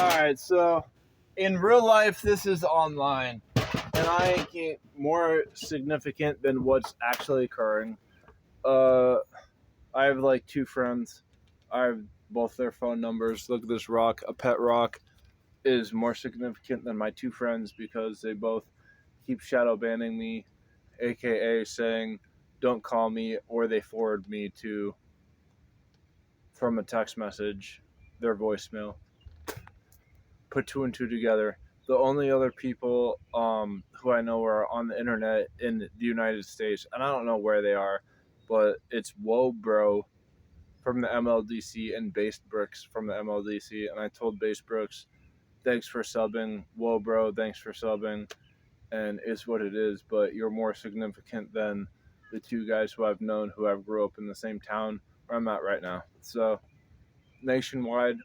Alright, so in real life, this is online, and I ain't more significant than what's actually occurring. I have like two friends. I have both their phone numbers. Look at this rock. A pet rock is more significant than my two friends because they both keep shadow banning me, aka saying, don't call me, or they forward me to, from a text message, their voicemail. Put two and two together. The only other people who I know are on the internet in the United States, and I don't know where they are, but it's Whoa Bro from the MLDC and Based Brooks from the MLDC. And I told Based Brooks, thanks for subbing. Whoa Bro, thanks for subbing. And it's what it is, but you're more significant than the two guys who I've known who I've grew up in the same town where I'm at right now. So, nationwide,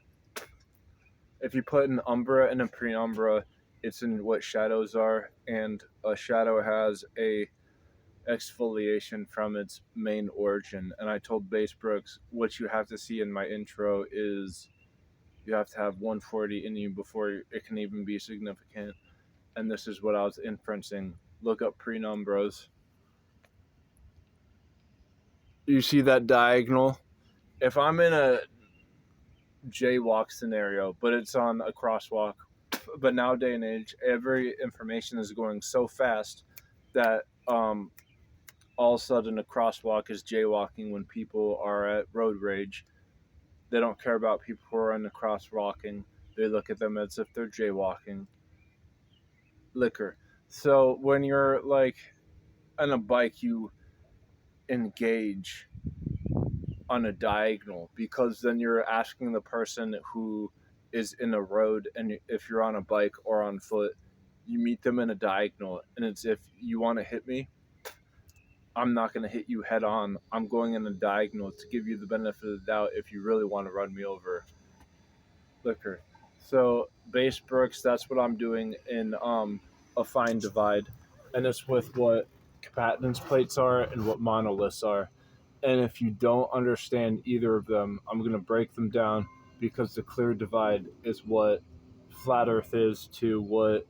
if you put an umbra and a penumbra, it's in what shadows are, and a shadow has a exfoliation from its main origin. And I told Base Brooks, what you have to see in my intro is you have to have 140 in you before it can even be significant. And this is what I was inferencing. Look up penumbras. You see that diagonal? If I'm in a jaywalk scenario, but it's on a crosswalk, but nowadays and age, every information is going so fast that all of a sudden a crosswalk is jaywalking when people are at road rage. They don't care about people who are in the crosswalking. They look at them as if they're jaywalking. Liquor. So when you're like on a bike, you engage on a diagonal because then you're asking the person who is in a road, and if you're on a bike or on foot, you meet them in a diagonal, and it's if you want to hit me, I'm not going to hit you head on. I'm going in a diagonal to give you the benefit of the doubt if you really want to run me over. Liquor. So Base Brooks, that's what I'm doing in a fine divide, and it's with what capacitance plates are and what monoliths are. And if you don't understand either of them, I'm going to break them down, because the clear divide is what flat Earth is to what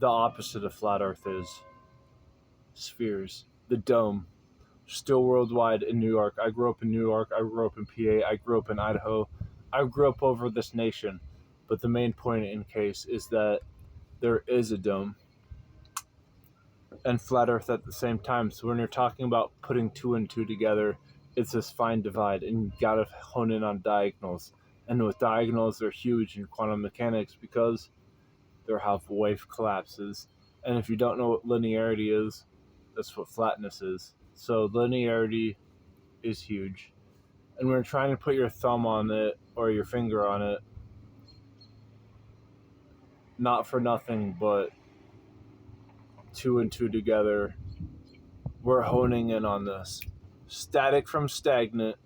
the opposite of flat Earth is. Spheres. The dome. Still worldwide in New York. I grew up in New York. I grew up in PA. I grew up in Idaho. I grew up over this nation. But the main point in case is that there is a dome and flat Earth at the same time. So when you're talking about putting two and two together, it's this fine divide, and you gotta hone in on diagonals. And with diagonals, they're huge in quantum mechanics because they're how wave collapses. And if you don't know what linearity is, that's what flatness is. So linearity is huge. And when you're trying to put your thumb on it or your finger on it, not for nothing, but two and two together, we're honing in on this. Static from stagnant.